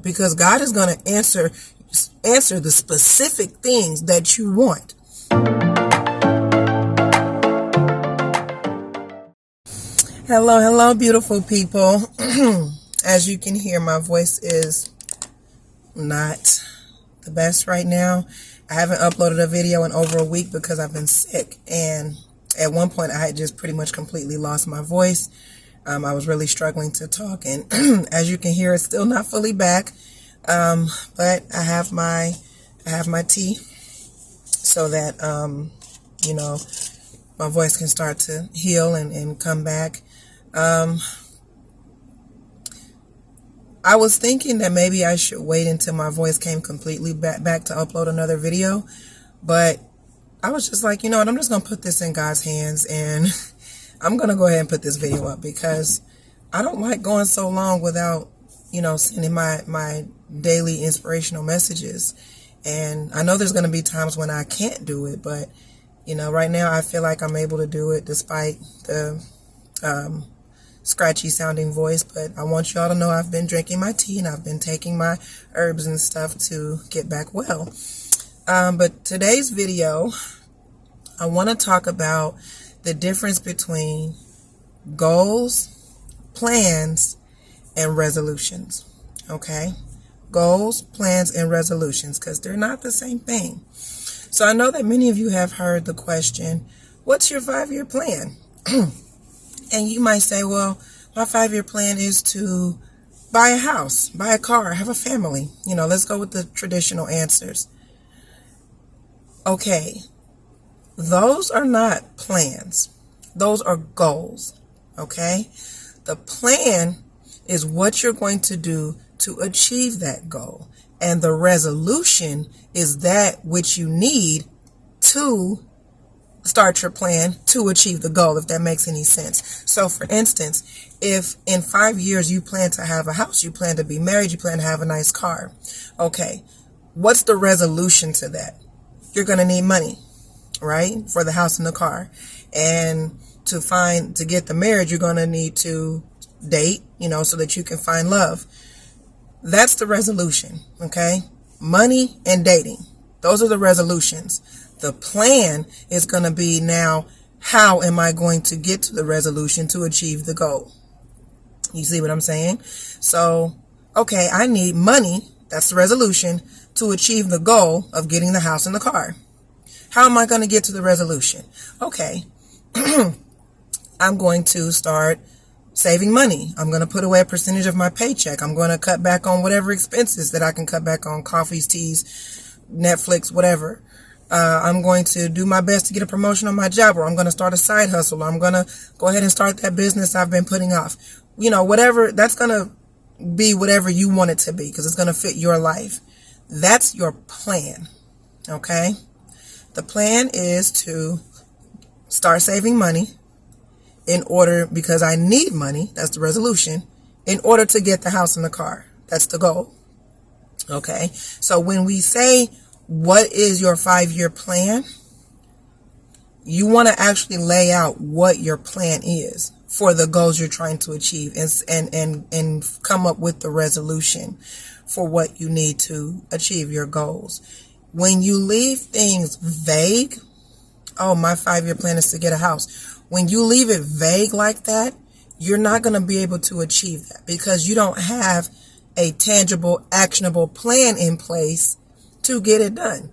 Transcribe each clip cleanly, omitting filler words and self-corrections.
because God is going to answer the specific things that you want. Hello, beautiful people. As you can hear, my voice is not the best right now. I haven't uploaded a video in over a week because I've been sick, and at one point I had just pretty much completely lost my voice. I was really struggling to talk, and as you can hear, it's still not fully back. But I have my tea so that my voice can start to heal and come back. I was thinking that maybe I should wait until my voice came completely back to upload another video, but I was just like, you know what, I'm just going to put this in God's hands, and I'm going to go ahead and put this video up because I don't like going so long without, sending my daily inspirational messages. And I know there's going to be times when I can't do it, but, right now I feel like I'm able to do it despite the scratchy sounding voice. But I want you all to know I've been drinking my tea and I've been taking my herbs and stuff to get back well. But today's video, I want to talk about the difference between goals, plans, and resolutions. Okay? Goals, plans, and resolutions, because they're not the same thing. So I know that many of you have heard the question, what's your 5-year plan? And you might say, well, my 5-year plan is to buy a house, buy a car, have a family. Let's go with the traditional answers. Okay, those are not plans. Those are goals, okay? The plan is what you're going to do to achieve that goal. And the resolution is that which you need to start your plan to achieve the goal, if that makes any sense. So for instance, if in 5 years you plan to have a house, you plan to be married, you plan to have a nice car. Okay, what's the resolution to that? You're going to need money, right? For the house and the car. And to get the marriage, you're going to need to date, so that you can find love. That's the resolution, okay? Money and dating. Those are the resolutions. The plan is going to be now, how am I going to get to the resolution to achieve the goal? You see what I'm saying? So, okay, I need money. That's the resolution to achieve the goal of getting the house and the car. How am I going to get to the resolution? Okay, I'm going to start saving money. I'm going to put away a percentage of my paycheck. I'm going to cut back on whatever expenses that I can cut back on, coffees, teas, Netflix, whatever. I'm going to do my best to get a promotion on my job, or I'm going to start a side hustle, or I'm going to go ahead and start that business I've been putting off. Whatever, that's going to be whatever you want it to be, because it's going to fit your life. That's your plan, okay? The plan is to start saving money because I need money, that's the resolution, in order to get the house and the car. That's the goal, okay? So when we say, what is your 5-year plan? You want to actually lay out what your plan is for the goals you're trying to achieve, and come up with the resolution for what you need to achieve your goals. When you leave things vague, oh, my 5-year plan is to get a house. When you leave it vague like that, you're not going to be able to achieve that because you don't have a tangible, actionable plan in place to get it done.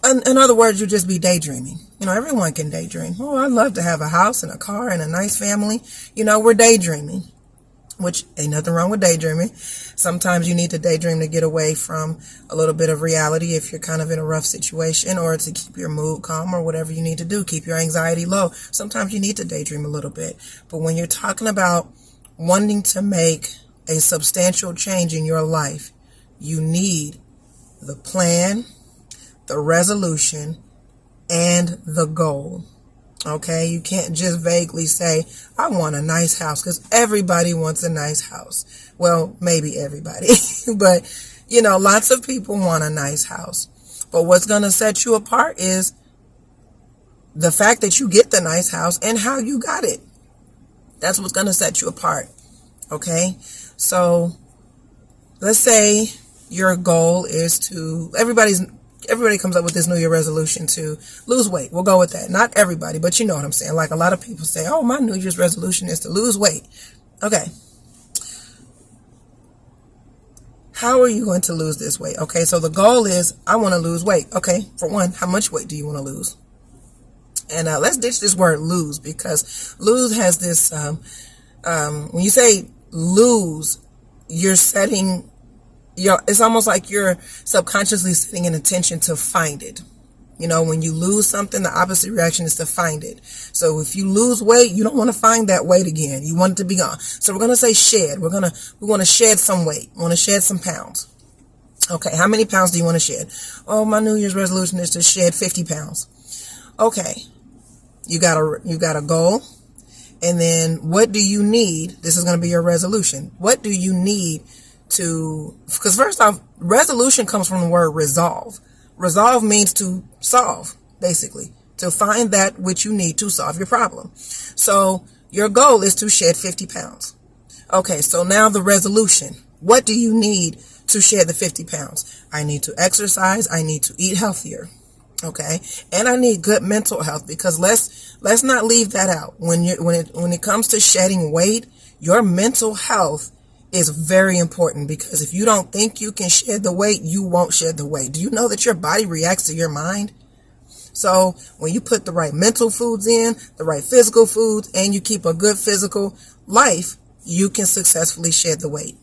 In other words, you'll just be daydreaming. Everyone can daydream. Oh, I'd love to have a house and a car and a nice family. We're daydreaming, which ain't nothing wrong with daydreaming. Sometimes you need to daydream to get away from a little bit of reality if you're kind of in a rough situation, or to keep your mood calm, or whatever you need to do, keep your anxiety low. Sometimes you need to daydream a little bit. But when you're talking about wanting to make a substantial change in your life, you need the plan, the resolution, and the goal. Okay, you can't just vaguely say, I want a nice house, because everybody wants a nice house. Well, maybe everybody, but lots of people want a nice house. But what's going to set you apart is the fact that you get the nice house and how you got it. That's what's going to set you apart. Okay, so let's say your goal is to, everybody comes up with this New Year resolution to lose weight. We'll go with that. Not everybody, but you know what I'm saying. Like a lot of people say, oh, my New Year's resolution is to lose weight. Okay. How are you going to lose this weight? Okay, so the goal is, I want to lose weight. Okay, for one, how much weight do you want to lose? And let's ditch this word lose, because lose has this, when you say lose, you're setting, it's almost like you're subconsciously setting an intention to find it. You know, when you lose something, the opposite reaction is to find it. So if you lose weight, you don't want to find that weight again. You want it to be gone. So we're going to say shed. We want to shed some weight. We want to shed some pounds. Okay. How many pounds do you want to shed? Oh, my New Year's resolution is to shed 50 pounds. Okay. You got a goal. And then what do you need? This is going to be your resolution. What do you need because first off, resolution comes from the word resolve. Resolve means to solve, basically, to find that which you need to solve your problem. So your goal is to shed 50 pounds. Okay, so now the resolution. What do you need to shed the 50 pounds? I need to exercise. I need to eat healthier. Okay, and I need good mental health, because let's not leave that out. When it comes to shedding weight, your mental health is very important, because if you don't think you can shed the weight, you won't shed the weight. Do you know that your body reacts to your mind? So when you put the right mental foods in, the right physical foods, and you keep a good physical life, you can successfully shed the weight.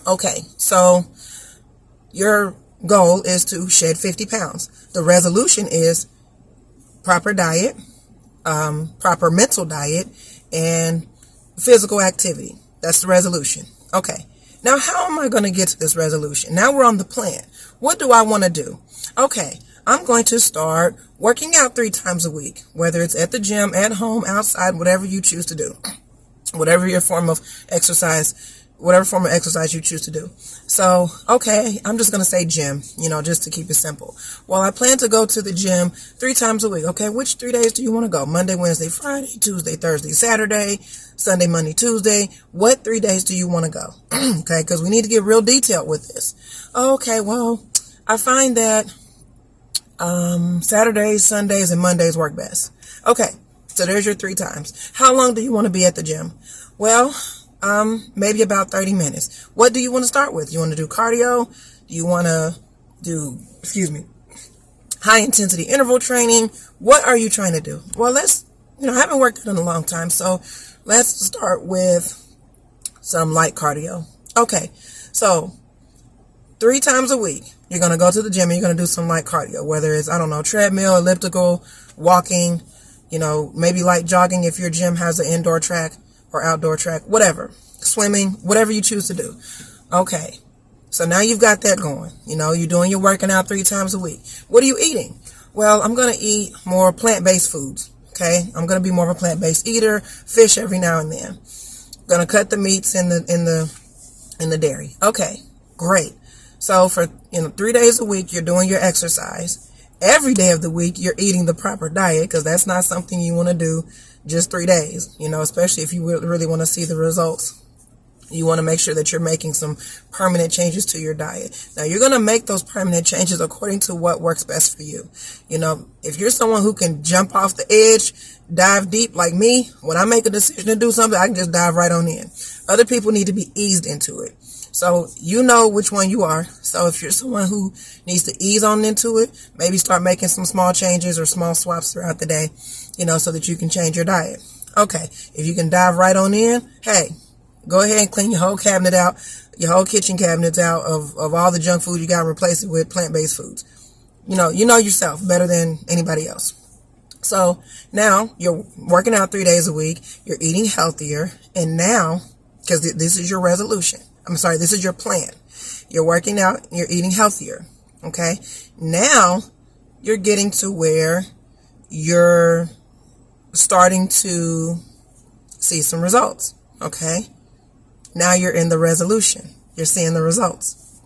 Okay, so your goal is to shed 50 pounds. The resolution is proper diet, proper mental diet, and physical activity. That's the resolution. Okay. Now, how am I going to get to this resolution? Now we're on the plan. What do I want to do? Okay. I'm going to start working out 3 times a week, whether it's at the gym, at home, outside, whatever you choose to do, whatever form of exercise you choose to do. So, okay, I'm just going to say gym, just to keep it simple. Well, I plan to go to the gym 3 times a week. Okay, which 3 days do you want to go? Monday, Wednesday, Friday, Tuesday, Thursday, Saturday, Sunday, Monday, Tuesday. What 3 days do you want to go? Okay, because we need to get real detailed with this. Okay, well, I find that Saturdays, Sundays, and Mondays work best. Okay, so there's your 3 times. How long do you want to be at the gym? Well, maybe about 30 minutes. What do you want to start with? You want to do cardio? Do you want to do, high intensity interval training? What are you trying to do? Well, I haven't worked out in a long time, so let's start with some light cardio. Okay, so 3 times a week, you're going to go to the gym and you're going to do some light cardio, whether it's, treadmill, elliptical, walking, maybe light jogging if your gym has an indoor track or outdoor track, whatever, swimming, whatever you choose to do. Okay, so now you've got that going. You're doing your working out 3 times a week. What are you eating? Well, I'm going to eat more plant-based foods. Okay, I'm going to be more of a plant-based eater, fish every now and then. Going to cut the meats in the dairy. Okay, great. So for 3 days a week, you're doing your exercise. Every day of the week, you're eating the proper diet, because that's not something you want to do just 3 days, especially if you really want to see the results. You want to make sure that you're making some permanent changes to your diet. Now, you're going to make those permanent changes according to what works best for you. If you're someone who can jump off the edge, dive deep like me, when I make a decision to do something, I can just dive right on in. Other people need to be eased into it. So you know which one you are. So if you're someone who needs to ease on into it, maybe start making some small changes or small swaps throughout the day, so that you can change your diet. Okay, if you can dive right on in, hey, go ahead and clean your whole cabinet out, your whole kitchen cabinets out of all the junk food you got, and replace it with plant-based foods. You know yourself better than anybody else. So now you're working out 3 days a week, you're eating healthier, and now, because this is your resolution, this is your plan. You're working out, you're eating healthier, okay? Now you're getting to where you're starting to see some results, okay? Now you're in the resolution. You're seeing the results.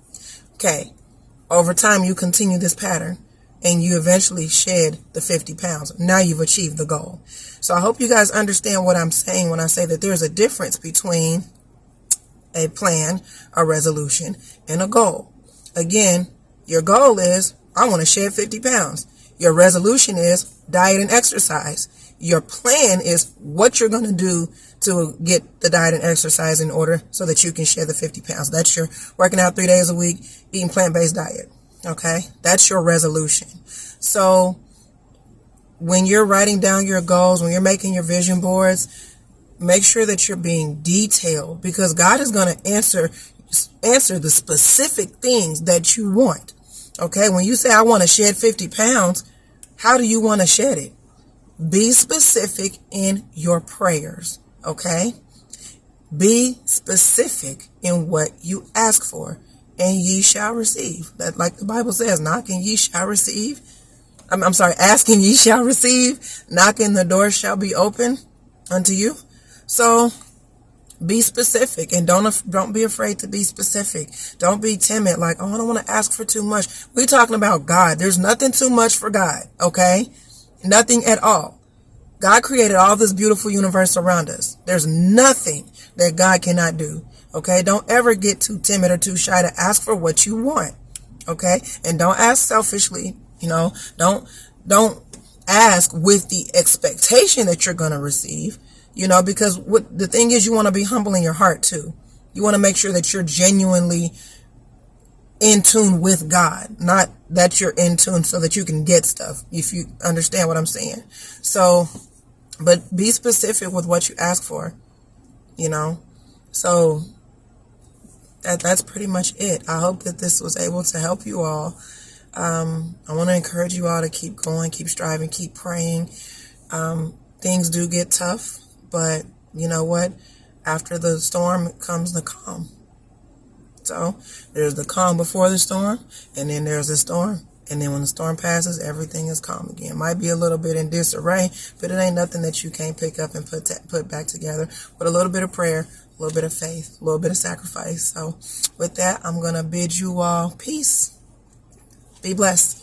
Okay. Over time, you continue this pattern and you eventually shed the 50 pounds. Now you've achieved the goal. So I hope you guys understand what I'm saying when I say that there's a difference between a plan, a resolution, and a goal. Again, your goal is, I want to shed 50 pounds. Your resolution is diet and exercise. Your plan is what you're going to do to get the diet and exercise in order so that you can shed the 50 pounds. That's your working out 3 days a week, eating plant-based diet. Okay? That's your resolution. So when you're writing down your goals, when you're making your vision boards, make sure that you're being detailed, because God is going to answer the specific things that you want. Okay? When you say, I want to shed 50 pounds, how do you want to shed it? Be specific in your prayers. Okay? Be specific in what you ask for, and ye shall receive. That, like the Bible says, knock and ye shall receive. I'm sorry, asking ye shall receive, knocking the door shall be open unto you. So be specific, and don't be afraid to be specific. Don't be timid, like, oh, I don't want to ask for too much. We're talking about God. There's nothing too much for God, okay? Nothing at all. God created all this beautiful universe around us. There's nothing that God cannot do, okay? Don't ever get too timid or too shy to ask for what you want, okay? And don't ask selfishly, don't ask with the expectation that you're going to receive, because what the thing is, you want to be humble in your heart too. You want to make sure that you're genuinely in tune with God, not that you're in tune so that you can get stuff, if you understand what I'm saying. So, but be specific with what you ask for, so that's pretty much it. I hope that this was able to help you all. I want to encourage you all to keep going, keep striving, keep praying. Things do get tough, but you know what? After the storm comes the calm. So there's the calm before the storm, and then there's the storm. And then when the storm passes, everything is calm again. Might be a little bit in disarray, but it ain't nothing that you can't pick up and put back together with a little bit of prayer, a little bit of faith, a little bit of sacrifice. So with that, I'm going to bid you all peace. Be blessed.